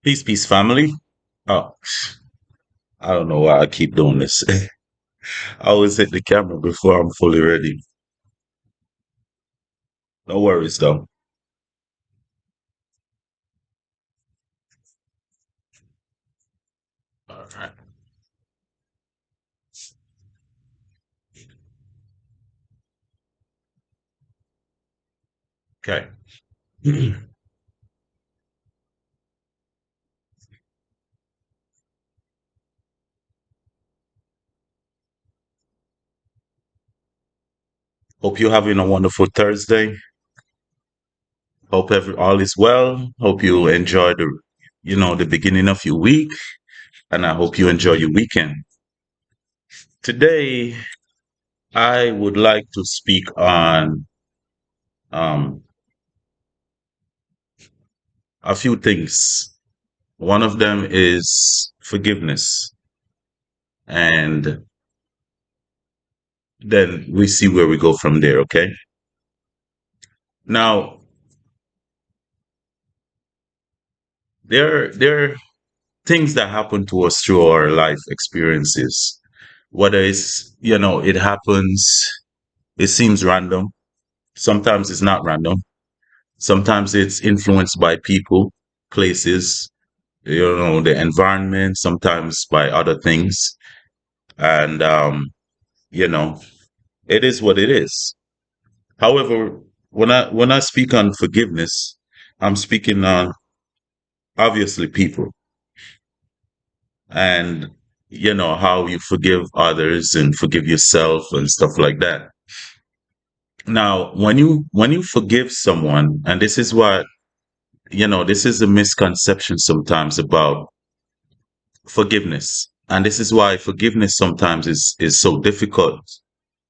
Peace, peace, family. Oh, I don't know why I keep doing this. I always hit the camera before I'm fully ready. No worries, though. All right. Okay. Hope you're having a wonderful Thursday. Hope all is well. Hope you enjoy the beginning of your week, and I hope you enjoy your weekend. Today, I would like to speak on um, a few things. One of them is forgiveness, and then we see where we go from there. Okay. Now, there are things that happen to us through our life experiences. Whether it happens, it seems random. Sometimes it's not random. Sometimes it's influenced by people, places, the environment, sometimes by other things. And, you know, it is what it is. However, when I speak on forgiveness, I'm speaking on obviously people and how you forgive others and forgive yourself and stuff like that. Now when you forgive someone, and this is what this is a misconception sometimes about forgiveness, and this is why forgiveness sometimes is so difficult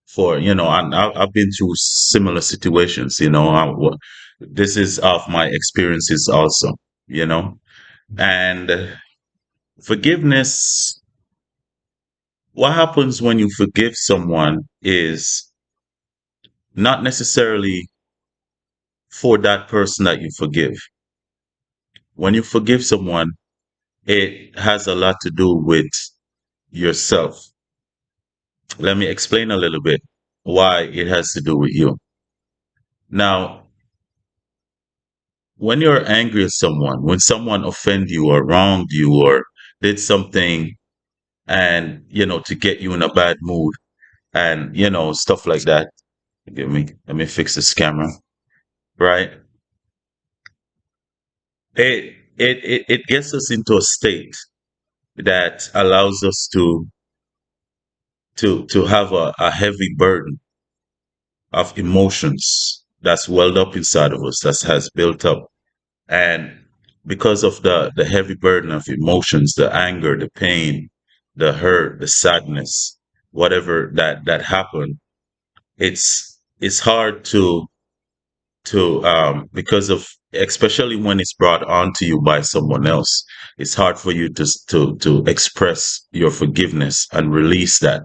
for and I've been through similar situations. This is of my experiences also, and forgiveness, what happens when you forgive someone is not necessarily for that person that you forgive. When you forgive someone, it has a lot to do with yourself. Let me explain a little bit why it has to do with you. Now, when you're angry at someone, when someone offended you or wronged you or did something and, to get you in a bad mood and, stuff like that. Let me fix this camera, right? It gets us into a state that allows us to have a heavy burden of emotions that's welled up inside of us, that has built up. And because of the heavy burden of emotions, the anger, the pain, the hurt, the sadness, whatever that happened, it's hard to because of, especially when it's brought on to you by someone else, it's hard for you to express your forgiveness and release that.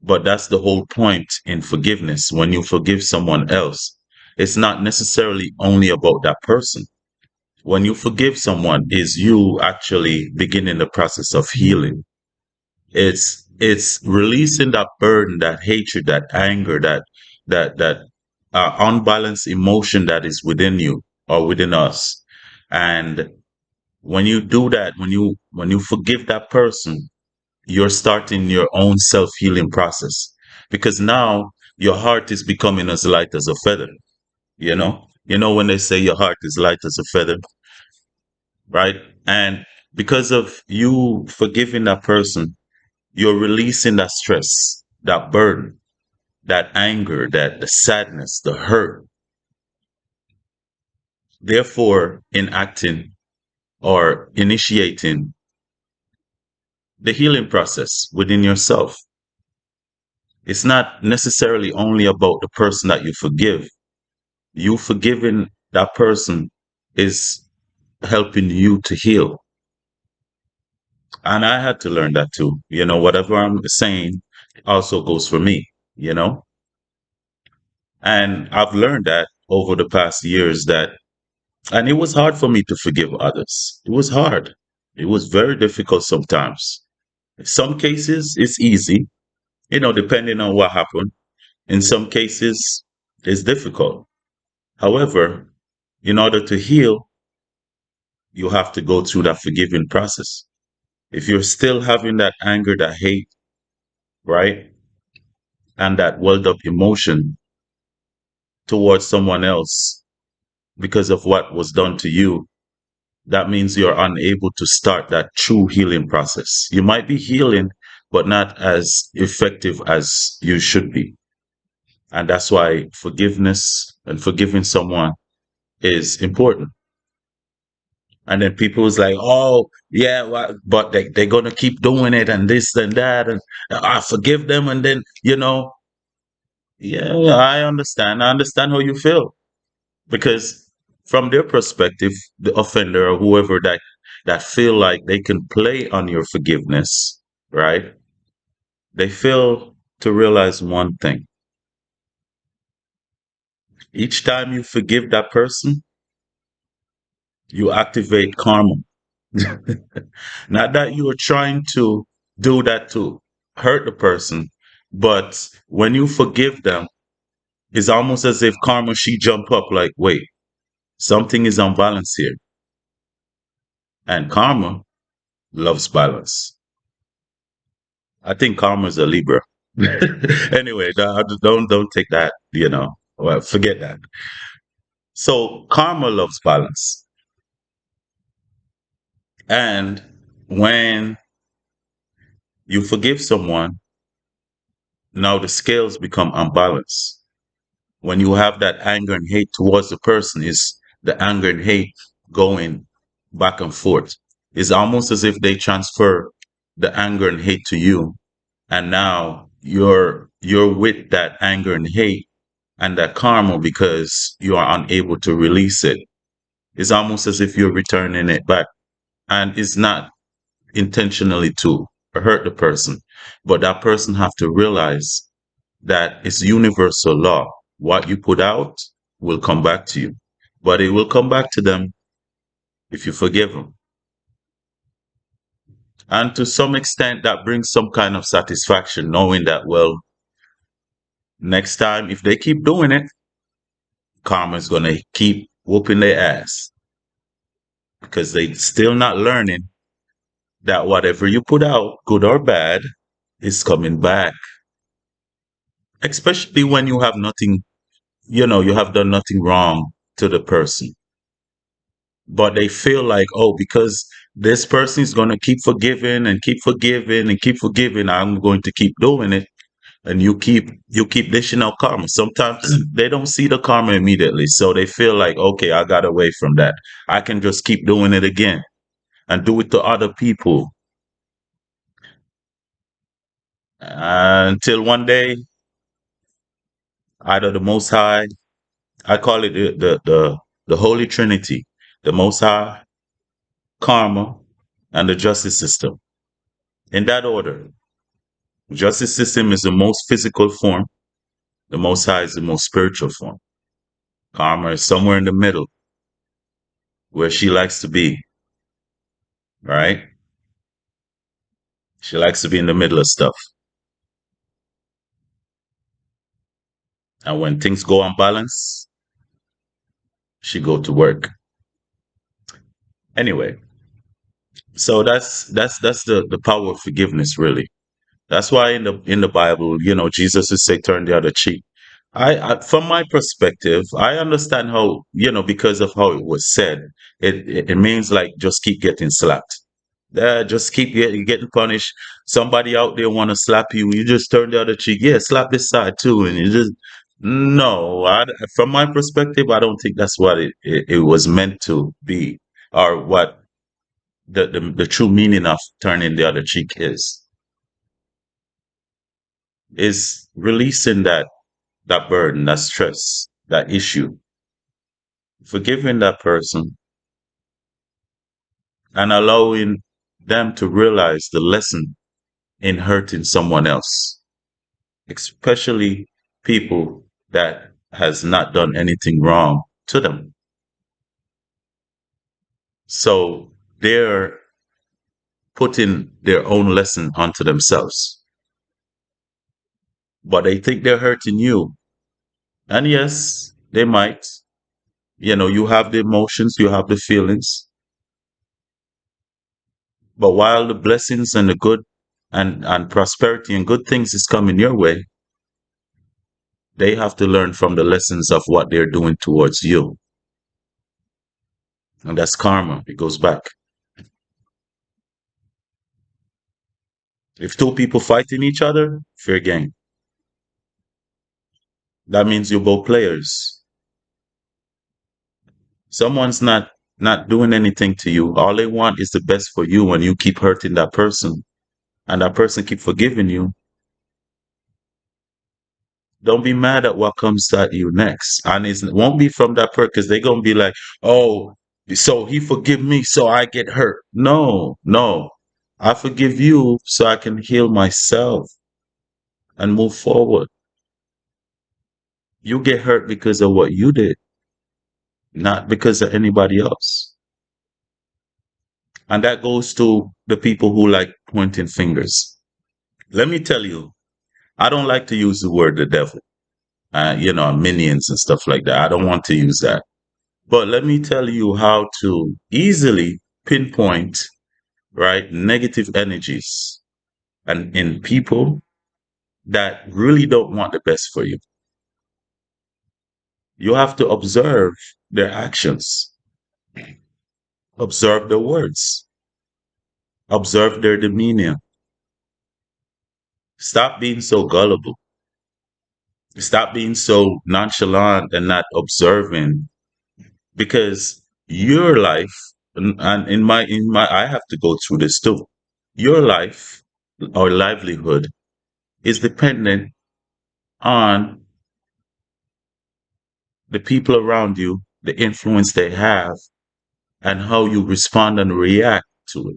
But that's the whole point in forgiveness. When you forgive someone else, it's not necessarily only about that person. When you forgive someone, is you actually beginning the process of healing. It's releasing that burden, that hatred, that anger, that unbalanced emotion that is within you or within us. And when you do that, when you forgive that person, you're starting your own self-healing process, because now your heart is becoming as light as a feather. When they say your heart is light as a feather, right? And because of you forgiving that person, you're releasing that stress, that burden, that anger, that the sadness, the hurt, therefore enacting or initiating the healing process within yourself. It's not necessarily only about the person that you forgive. You forgiving that person is helping you to heal. And I had to learn that too. Whatever I'm saying also goes for me, you know? And I've learned that over the past years, that And it was hard for me to forgive others. It was hard. It was very difficult sometimes. In some cases, it's easy, depending on what happened. In some cases, it's difficult. However, in order to heal, you have to go through that forgiving process. If you're still having that anger, that hate, right, and that welled up emotion towards someone else because of what was done to you, that means you're unable to start that true healing process. You might be healing, but not as effective as you should be. And that's why forgiveness and forgiving someone is important. And then people was like, oh, yeah, well, but they're going to keep doing it and this and that. And I forgive them. And then, yeah, I understand. I understand how you feel. Because from their perspective, the offender or whoever that feel like they can play on your forgiveness, right? They fail to realize one thing. Each time you forgive that person, you activate karma. Not that you are trying to do that to hurt the person, but when you forgive them, it's almost as if karma she jump up like, wait, something is unbalanced here. And karma loves balance. I think karma is a Libra. Anyway, don't take that, Well, forget that. So karma loves balance. And when you forgive someone, now the scales become unbalanced. When you have that anger and hate towards the person, is the anger and hate going back and forth. It's almost as if they transfer the anger and hate to you. And now you're with that anger and hate and that karma because you are unable to release it. It's almost as if you're returning it back. And it's not intentionally to hurt the person, but that person have to realize that it's universal law. What you put out will come back to you, but it will come back to them if you forgive them. And to some extent, that brings some kind of satisfaction knowing that, well, next time, if they keep doing it, karma's going to keep whooping their ass because they still not learning that whatever you put out, good or bad, is coming back. Especially when you have nothing, you have done nothing wrong to the person. But they feel like, oh, because this person is going to keep forgiving and keep forgiving and keep forgiving, I'm going to keep doing it. And you keep dishing out karma. Sometimes they don't see the karma immediately. So they feel like, okay, I got away from that. I can just keep doing it again and do it to other people. Until one day, either the Most High, I call it the Holy Trinity, the Most High, karma, and the justice system. In that order, justice system is the most physical form. The Most High is the most spiritual form. Karma is somewhere in the middle where she likes to be, right? She likes to be in the middle of stuff. And when things go unbalanced, she go to work. Anyway, so that's the power of forgiveness, really. That's why in the Bible, Jesus is say turn the other cheek. From my perspective, I understand how, because of how it was said, it means like just keep getting slapped. Just keep getting punished. Somebody out there want to slap you, you just turn the other cheek. Yeah, slap this side too, and you just no. From my perspective, I don't think that's what it was meant to be, or what the true meaning of turning the other cheek is releasing that burden, that stress, that issue, forgiving that person and allowing them to realize the lesson in hurting someone else, especially people that has not done anything wrong to them. So they're putting their own lesson onto themselves, but they think they're hurting you. And yes, they might. You have the emotions, you have the feelings, but while the blessings and the good and prosperity and good things is coming your way, they have to learn from the lessons of what they're doing towards you. And that's karma. It goes back. If two people fighting each other, fair game. That means you're both players. Someone's not doing anything to you. All they want is the best for you, and you keep hurting that person and that person keep forgiving you. Don't be mad at what comes at you next. And it won't be from that person because they're gonna be like, oh, so he forgive me so I get hurt. No, no. I forgive you so I can heal myself and move forward. You get hurt because of what you did, not because of anybody else. And that goes to the people who like pointing fingers. Let me tell you, I don't like to use the word the devil, minions and stuff like that. I don't want to use that. But let me tell you how to easily pinpoint, right, negative energies and in people that really don't want the best for you. You have to observe their actions, observe their words, observe their demeanor. Stop being so gullible. Stop being so nonchalant and not observing because your life and in my I have to go through this too. Your life or livelihood is dependent on the people around you, the influence they have, and how you respond and react to it,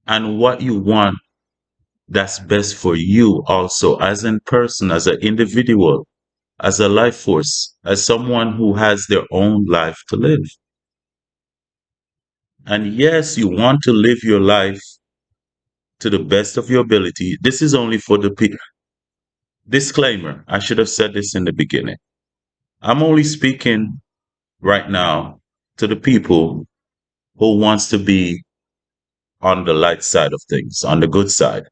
and what you want that's best for you also as a person, as an individual, as a life force, as someone who has their own life to live. And yes, you want to live your life to the best of your ability. This is only for the people. Disclaimer, I should have said this in the beginning. I'm only speaking right now to the people who wants to be on the light side of things, on the good side.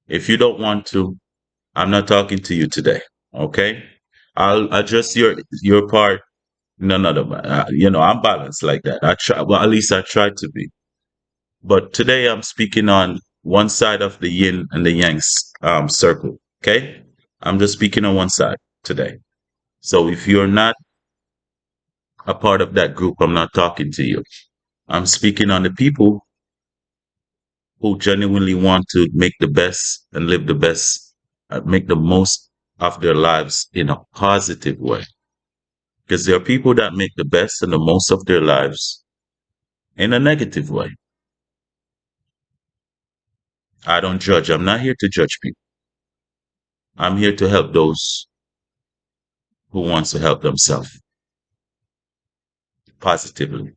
If you don't want to, I'm not talking to you today. Okay? I'll address your part. No, no, no. I'm balanced like that. I try. Well, at least I try to be. But today I'm speaking on one side of the yin and the yang circle. Okay? I'm just speaking on one side today. So if you're not a part of that group, I'm not talking to you. I'm speaking on the people who genuinely want to make the best and live the best, make the most of their lives in a positive way. Because there are people that make the best and the most of their lives in a negative way. I don't judge. I'm not here to judge people. I'm here to help those who wants to help themselves positively,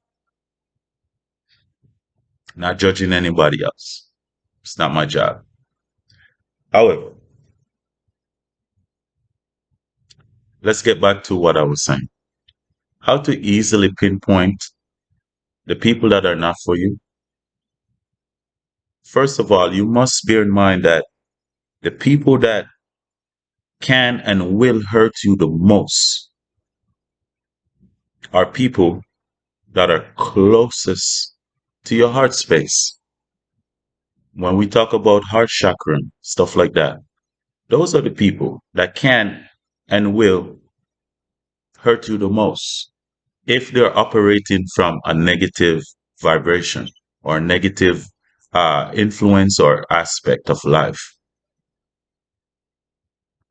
not judging anybody else. It's not my job. However, let's get back to what I was saying. How to easily pinpoint the people that are not for you. First of all, you must bear in mind that the people that can and will hurt you the most are people that are closest to your heart space. When we talk about heart chakra, stuff like that, those are the people that can and will hurt you the most if they're operating from a negative vibration or negative influence or aspect of life.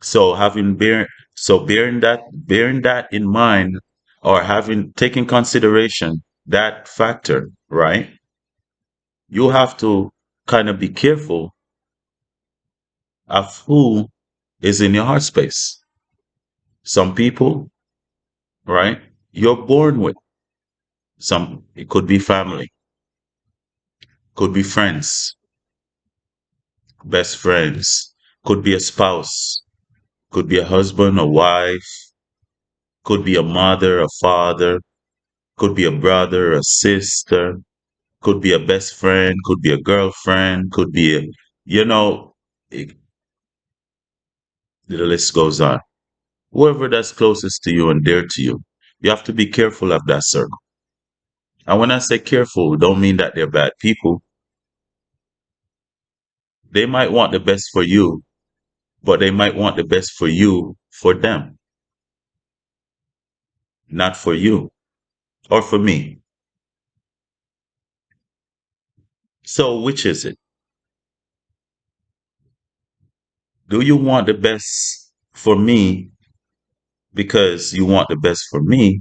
So bearing that in mind or having taken consideration that factor, right? You have to kind of be careful of who is in your heart space. Some people, right? You're born with. Some it could be family, could be friends, best friends, could be a spouse, could be a husband, a wife, could be a mother, a father, could be a brother, a sister, could be a best friend, could be a girlfriend, could be a, you know, it, the list goes on. Whoever that's closest to you and dear to you, you have to be careful of that circle. And when I say careful, don't mean that they're bad people. They might want the best for you, but they might want the best for you for them, not for you or for me. So, which is it? Do you want the best for me because you want the best for me,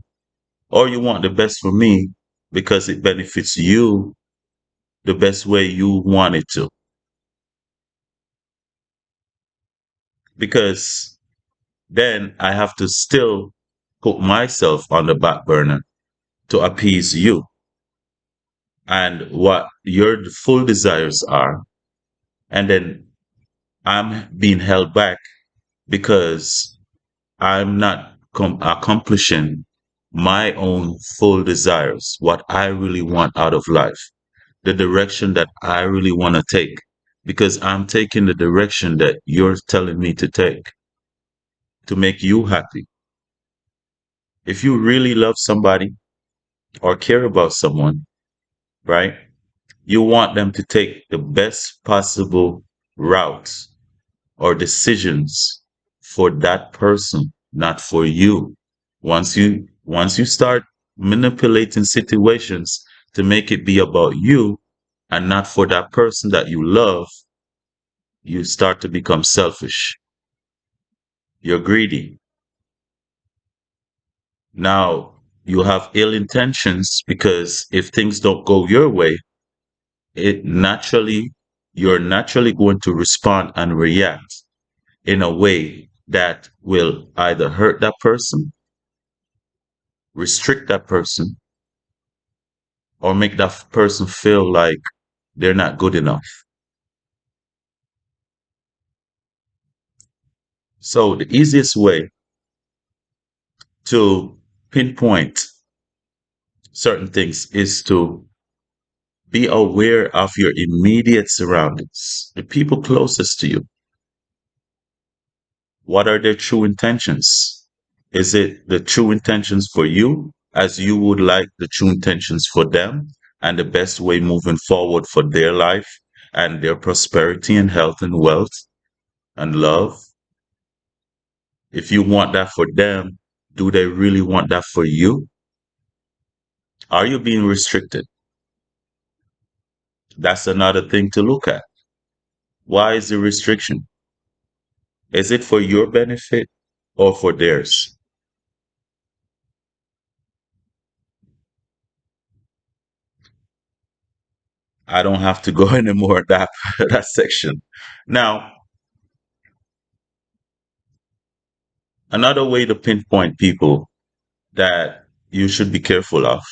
or you want the best for me because it benefits you the best way you want it to? Because then I have to still put myself on the back burner to appease you and what your full desires are. And then I'm being held back because I'm not accomplishing my own full desires, what I really want out of life, the direction that I really want to take, because I'm taking the direction that you're telling me to take to make you happy. If you really love somebody or care about someone, right, you want them to take the best possible routes or decisions for that person, not for you. Once you start manipulating situations to make it be about you and not for that person that you love, you start to become selfish. You're greedy. Now you have ill intentions because if things don't go your way, it naturally you're naturally going to respond and react in a way that will either hurt that person, restrict that person, or make that person feel like they're not good enough. So the easiest way to pinpoint certain things is to be aware of your immediate surroundings, the people closest to you. What are their true intentions? Is it the true intentions for you as you would like the true intentions for them and the best way moving forward for their life and their prosperity and health and wealth and love? If you want that for them, do they really want that for you? Are you being restricted? That's another thing to look at. Why is the restriction? Is it for your benefit or for theirs? I don't have to go anymore that section. Now, another way to pinpoint people that you should be careful of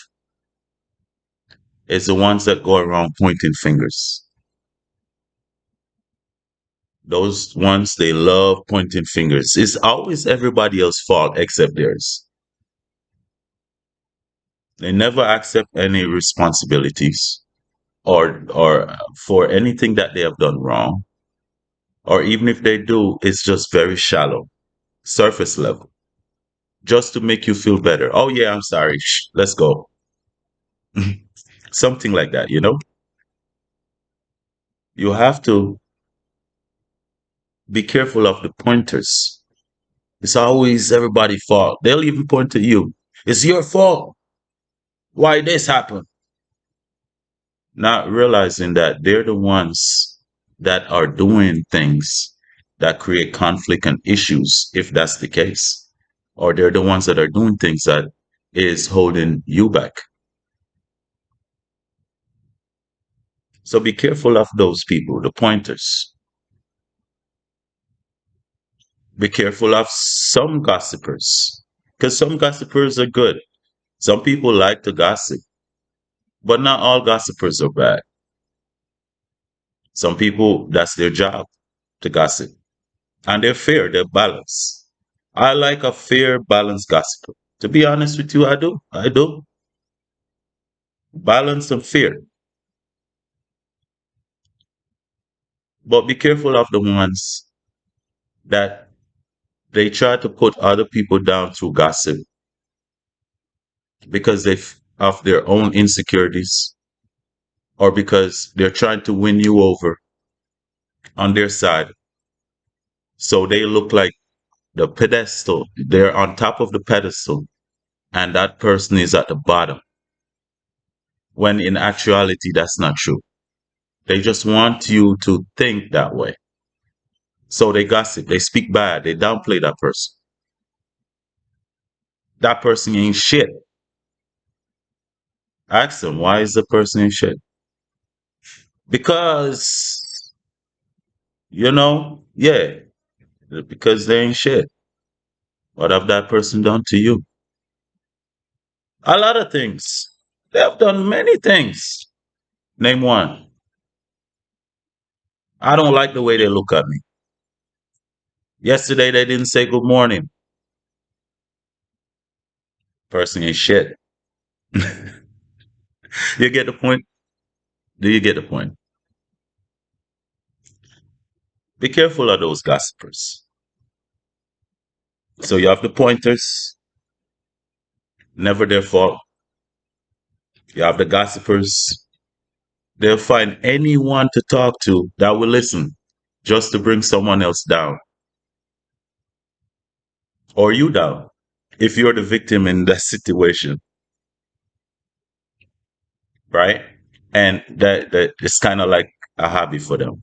is the ones that go around pointing fingers. Those ones, they love pointing fingers. It's always everybody else's fault except theirs. They never accept any responsibilities or for anything that they have done wrong. Or even if they do, it's just very shallow, surface level, just to make you feel better. Oh yeah, I'm sorry. Shh, let's go. Something like that, you know? You have to be careful of the pointers. It's always everybody's fault. They'll even point to you. It's your fault. Why this happened? Not realizing that they're the ones that are doing things that create conflict and issues, if that's the case. Or they're the ones that are doing things that is holding you back. So be careful of those people, the pointers. Be careful of some gossipers, because some gossipers are good. Some people like to gossip. But not all gossipers are bad. Some people, that's their job to gossip. And they're fair, they're balanced. I like a fair, balanced gossiper. To be honest with you, I do. I do. Balance and fair. But be careful of the ones that they try to put other people down through gossip because of their own insecurities or because they're trying to win you over on their side. So they look like the pedestal. They're on top of the pedestal and that person is at the bottom. When in actuality, that's not true. They just want you to think that way. So they gossip, they speak bad, they downplay that person. That person ain't shit. Ask them, why is the person in shit? Because, yeah, because they ain't shit. What have that person done to you? A lot of things. They have done many things. Name one. I don't like the way they look at me. Yesterday they didn't say good morning. Person ain't shit. You get the point? Do you get the point? Be careful of those gossipers. So you have the pointers, never their fault. You have the gossipers. They'll find anyone to talk to that will listen just to bring someone else down or you down if you're the victim in that situation, right? And that it's kind of like a hobby for them.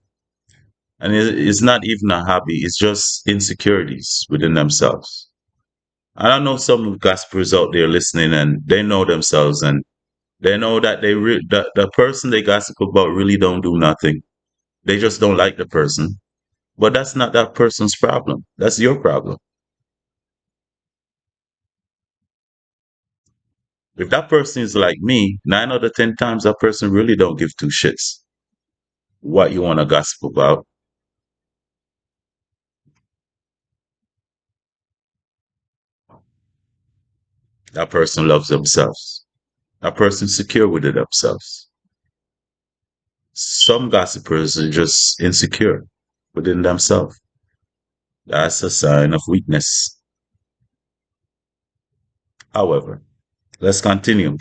And it's not even a hobby, it's just insecurities within themselves. I don't know some gossipers out there listening and they know themselves and they know that the person they gossip about really don't do nothing. They just don't like the person. But that's not that person's problem. That's your problem. If that person is like me, 9 out of 10 times that person really don't give two shits what you want to gossip about. That person loves themselves. That person's secure within themselves. Some gossipers are just insecure within themselves. That's a sign of weakness. However, let's continue.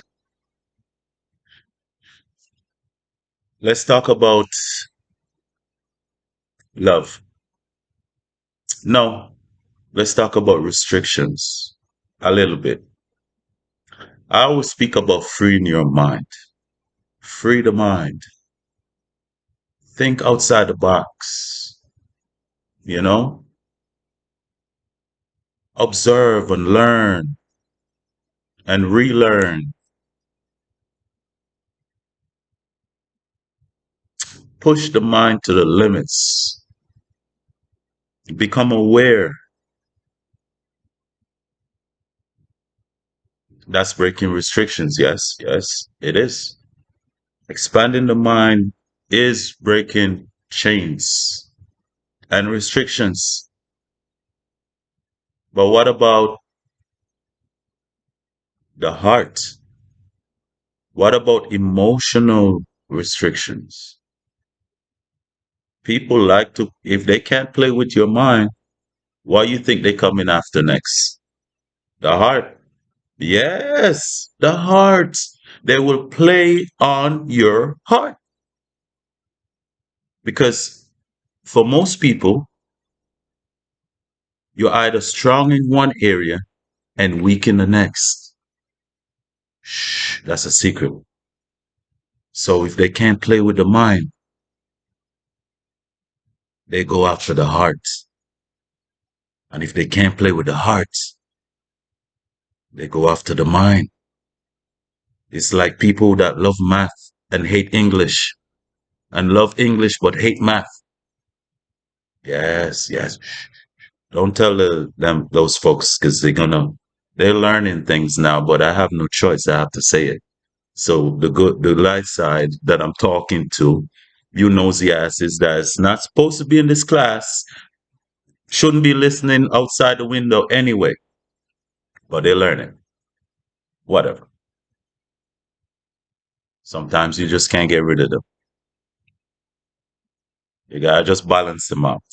Let's talk about love. No, let's talk about restrictions a little bit. I always speak about freeing your mind. Free the mind. Think outside the box. You know, observe and learn and relearn. Push the mind to the limits. Become aware. That's breaking restrictions. Yes, yes, it is. Expanding the mind is breaking chains and restrictions. But what about the heart? What about emotional restrictions? People like to, if they can't play with your mind, what you think they coming after next? The heart. Yes, the heart. They will play on your heart. Because for most people, you're either strong in one area and weak in the next. Shh, that's a secret. So if they can't play with the mind, they go after the heart. And if they can't play with the heart, they go after the mind. It's like people that love math and hate English and love English but hate math. Yes, yes. Don't tell those folks because they're learning things now, but I have no choice. I have to say it. So the light side that I'm talking to, you nosy asses that's not supposed to be in this class, shouldn't be listening outside the window anyway, but they're learning. Whatever. Sometimes you just can't get rid of them. You gotta just balance them out.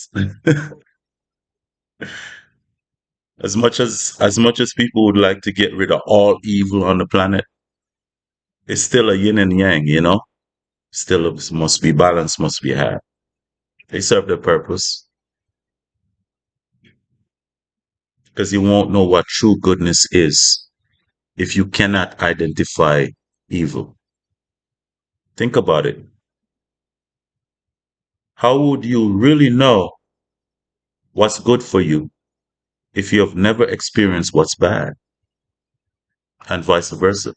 As much as people would like to get rid of all evil on the planet, it's still a yin and yang, you know? Still must be balance, must be had. They serve their purpose because you won't know what true goodness is if you cannot identify evil. Think about it. How would you really know what's good for you if you have never experienced what's bad, and vice versa?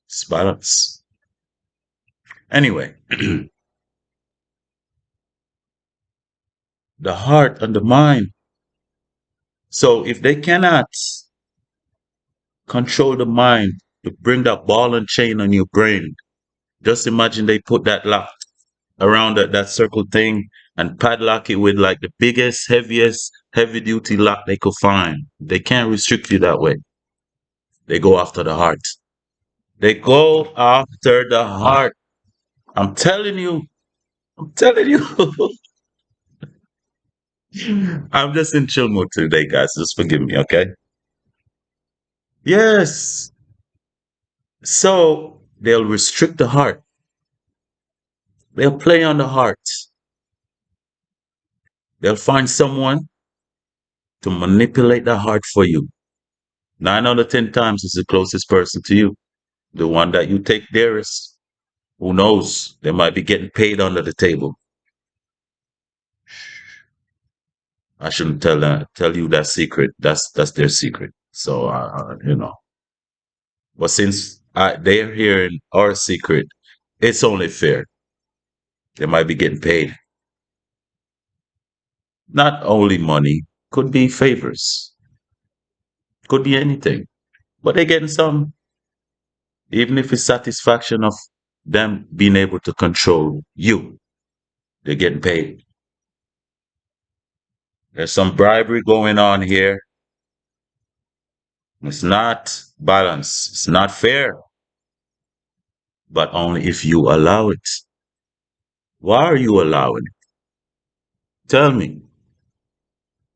It's balance. Anyway, the heart and the mind. So if they cannot control the mind to bring that ball and chain on your brain, just imagine they put that lock around that circle thing and padlock it with like the biggest, heaviest, heavy duty lock they could find. They can't restrict you that way. They go after the heart. They go after the heart. I'm telling you. I'm telling you. I'm just in chill mood today, guys. Just forgive me, okay? Yes. So they'll restrict the heart. They'll play on the heart. They'll find someone to manipulate the heart for you. 9 out of 10 times, it's the closest person to you, the one that you take dearest. Who knows? They might be getting paid under the table. I shouldn't tell you that secret. That's their secret. So but since they're hearing our secret, it's only fair. They might be getting paid. Not only money, could be favors, could be anything. But they're getting some, even if it's satisfaction of them being able to control you. They're getting paid. There's some bribery going on here. It's not balanced. It's not fair, but only if you allow it. Why are you allowing it? Tell me,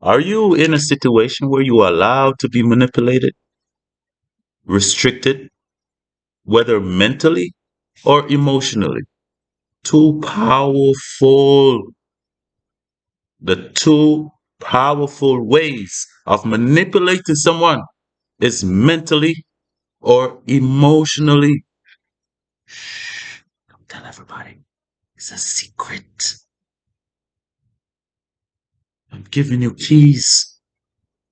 are you in a situation where you are allowed to be manipulated, restricted, whether mentally or emotionally? Too powerful. The two powerful ways of manipulating someone is mentally or emotionally. Shh, don't tell everybody. It's a secret. I'm giving you keys.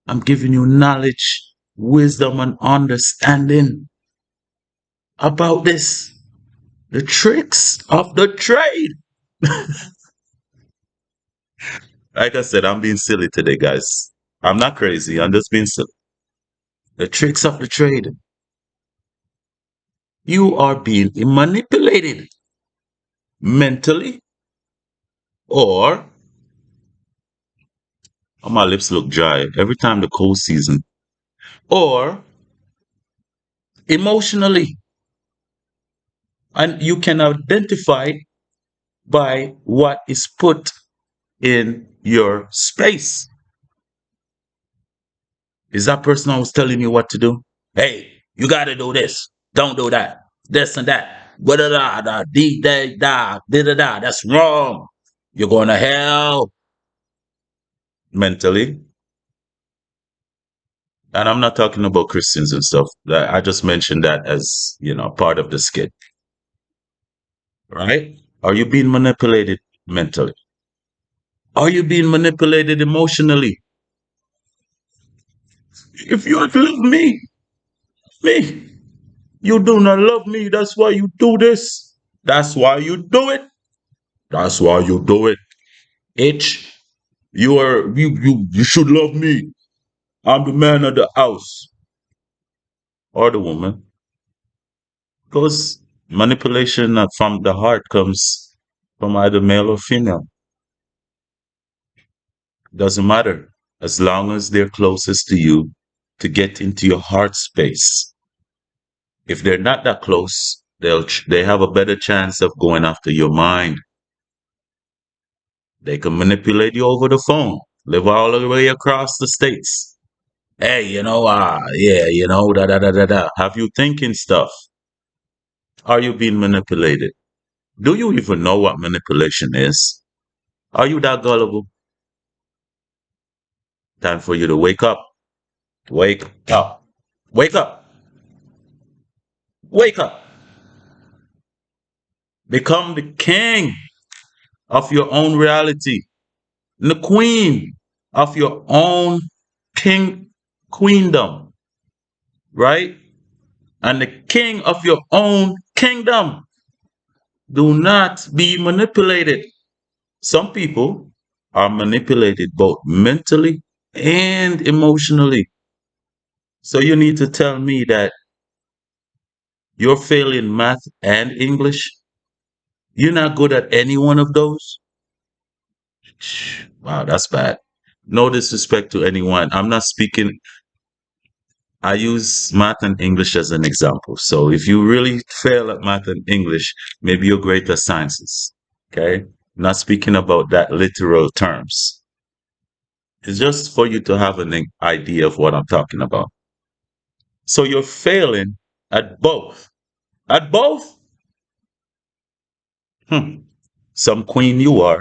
I'm giving you knowledge, wisdom, and understanding about this. The tricks of the trade. Like I said, I'm being silly today, guys. I'm not crazy. I'm just being silly. The tricks of the trade. You are being manipulated mentally, or oh, my lips look dry every time the cold season, or emotionally. And you can identify by what is put in your space. Is that person always telling you what to do? Hey, you got to do this. Don't do that. This and that. Da da da da da da da da. That's wrong. You're going to hell mentally. And I'm not talking about Christians and stuff. I just mentioned that as, part of the skit, right? Are you being manipulated mentally? Are you being manipulated emotionally? If you love me, you do not love me. That's why you do this. That's why you do it. That's why you do it. H, you should love me. I'm the man of the house or the woman. Because manipulation from the heart comes from either male or female. Doesn't matter. As long as they're closest to you to get into your heart space. If they're not that close, they have a better chance of going after your mind. They can manipulate you over the phone, live all the way across the states. Hey, yeah, da da da da da. Have you thinking stuff? Are you being manipulated? Do you even know what manipulation is? Are you that gullible? Time for you to wake up. Wake up. Wake up. Wake up. Become the king of your own reality, the queen of your own king queendom, right? And the king of your own kingdom. Do not be manipulated. Some people are manipulated both mentally and emotionally. So you need to tell me that you're failing math and English. You're not good at any one of those. Wow, that's bad. No disrespect to anyone. I'm not speaking, I use math and English as an example. So if you really fail at math and English, maybe you're great at sciences. Okay. Not speaking about that literal terms. It's just for you to have an idea of what I'm talking about. So you're failing at both. At both? Hmm. Some queen you are,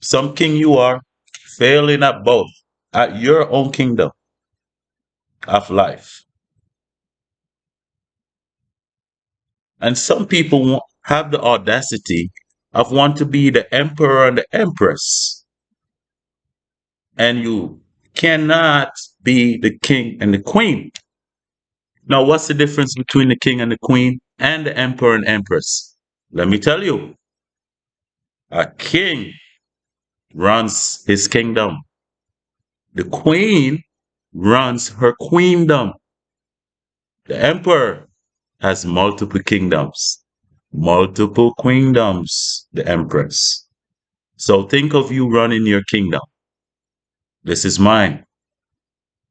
some king you are, failing at both, at your own kingdom of life. And some people have the audacity of want to be the emperor and the empress, and you cannot be the king and the queen. Now, what's the difference between the king and the queen and the emperor and empress? Let me tell you, a king runs his kingdom. The queen runs her queendom. The emperor has multiple kingdoms, multiple kingdoms, the empress. So think of you running your kingdom. This is mine.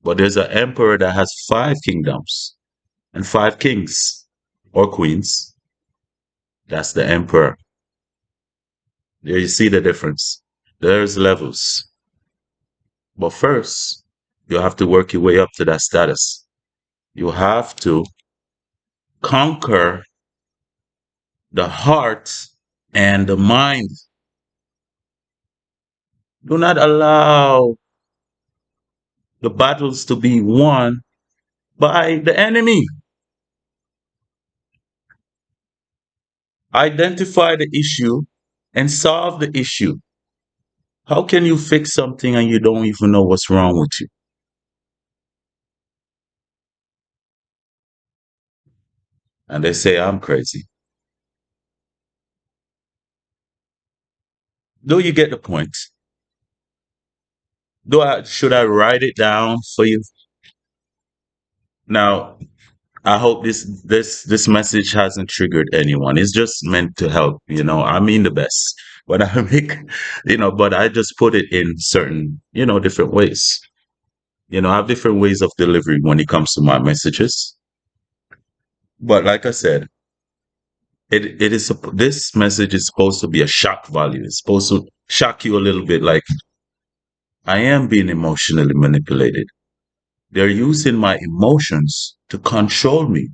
But there's an emperor that has five kingdoms and five kings or queens. That's the emperor. There you see the difference. There's levels. But first, you have to work your way up to that status. You have to conquer the heart and the mind. Do not allow the battles to be won by the enemy. Identify the issue and solve the issue. How can you fix something and you don't even know what's wrong with you? And they say I'm crazy. Do you get the point? Do I should I write it down for you? Now, I hope this message hasn't triggered anyone. It's just meant to help, I mean the best. But I make, but I just put it in certain, different ways. I have different ways of delivery when it comes to my messages. But like I said, this message is supposed to be a shock value. It's supposed to shock you a little bit. Like I am being emotionally manipulated. They're using my emotions to control me.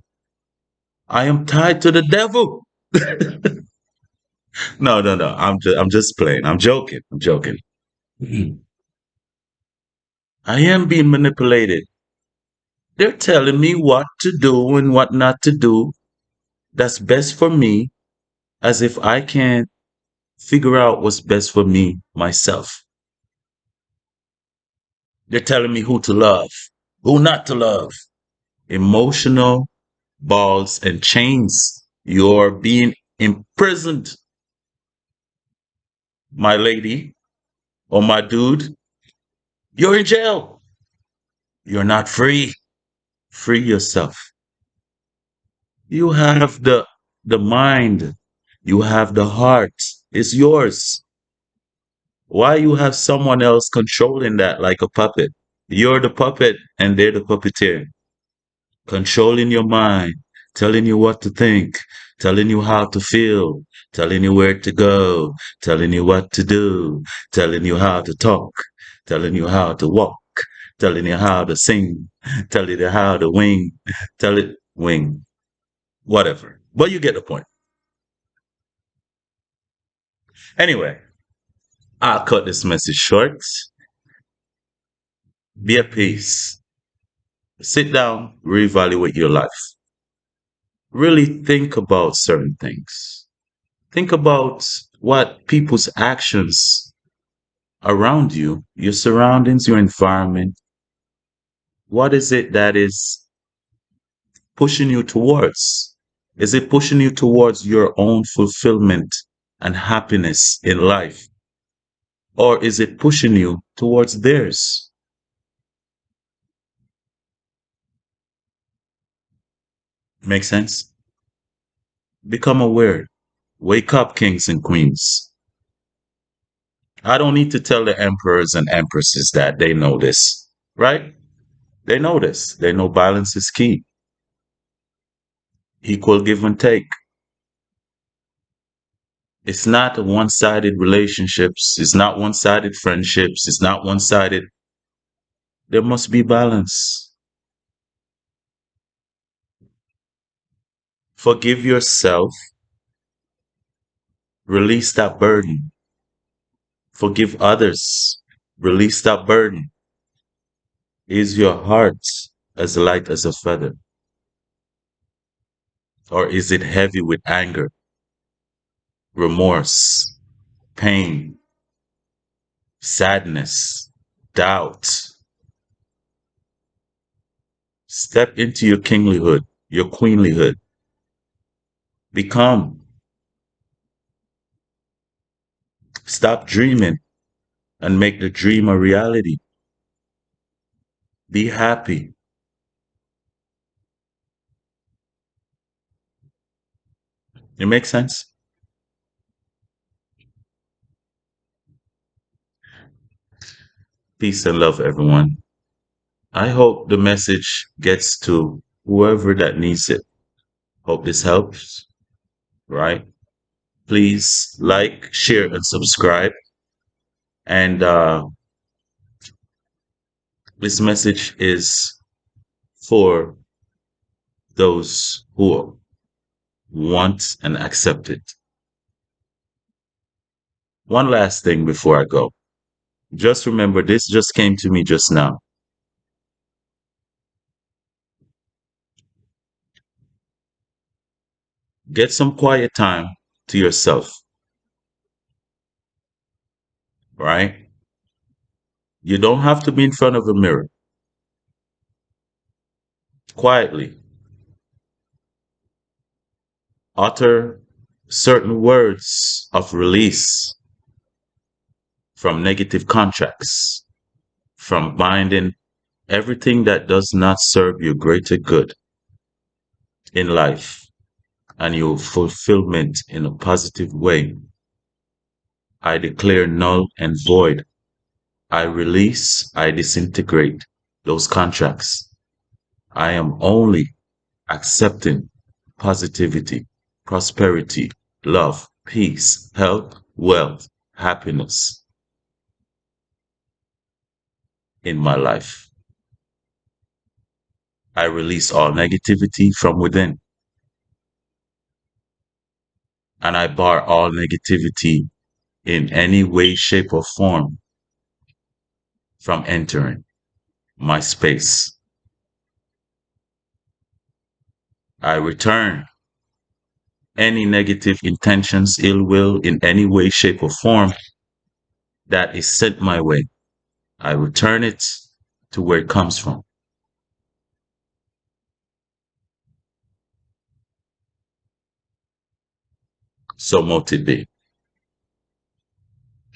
I am tied to the devil. No, no, no. I'm just playing. I'm joking. I'm joking. Mhm. I am being manipulated. They're telling me what to do and what not to do. That's best for me, as if I can't figure out what's best for me myself. They're telling me who to love, who not to love. Emotional balls and chains. You're being imprisoned, my lady or my dude. You're in jail. You're not free. Free yourself. You have the mind. You have the heart. It's yours. Why you have someone else controlling that like a puppet? You're the puppet and they're the puppeteer. Controlling your mind, telling you what to think, telling you how to feel, telling you where to go, telling you what to do, telling you how to talk, telling you how to walk, telling you how to sing, telling you how to wing, whatever. But you get the point. Anyway, I'll cut this message short. Be at peace. Sit down, reevaluate your life. Really think about certain things. Think about what people's actions around you, your surroundings, your environment. What is it that is pushing you towards? Is it pushing you towards your own fulfillment and happiness in life? Or is it pushing you towards theirs? Make sense? Become aware. Wake up, kings and queens. I don't need to tell the emperors and empresses that they know this, right? They know this. They know balance is key, equal give and take. It's not one-sided relationships. It's not one-sided friendships. It's not one-sided. There must be balance. Forgive yourself. Release that burden. Forgive others. Release that burden. Is your heart as light as a feather? Or is it heavy with anger, remorse, pain, sadness, doubt? Step into your kinglyhood, your queenlyhood. Become. Stop dreaming and make the dream a reality. Be happy. It makes sense? Peace and love, everyone. I hope the message gets to whoever that needs it. Hope this helps, right? Please like, share, and subscribe. And this message is for those who want and accept it. One last thing before I go. Just remember, this just came to me just now. Get some quiet time to yourself, right? You don't have to be in front of a mirror. Quietly utter certain words of release from negative contracts, from binding everything that does not serve your greater good in life and your fulfillment in a positive way. I declare null and void. I release, I disintegrate those contracts. I am only accepting positivity, prosperity, love, peace, health, wealth, happiness in my life. I release all negativity from within and I bar all negativity in any way, shape, or form from entering my space. I return any negative intentions, ill will in any way, shape, or form that is sent my way. I return it to where it comes from. So motivate.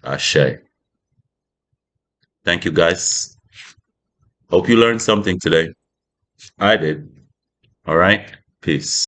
Ashe. Thank you guys. Hope you learned something today. I did. All right. Peace.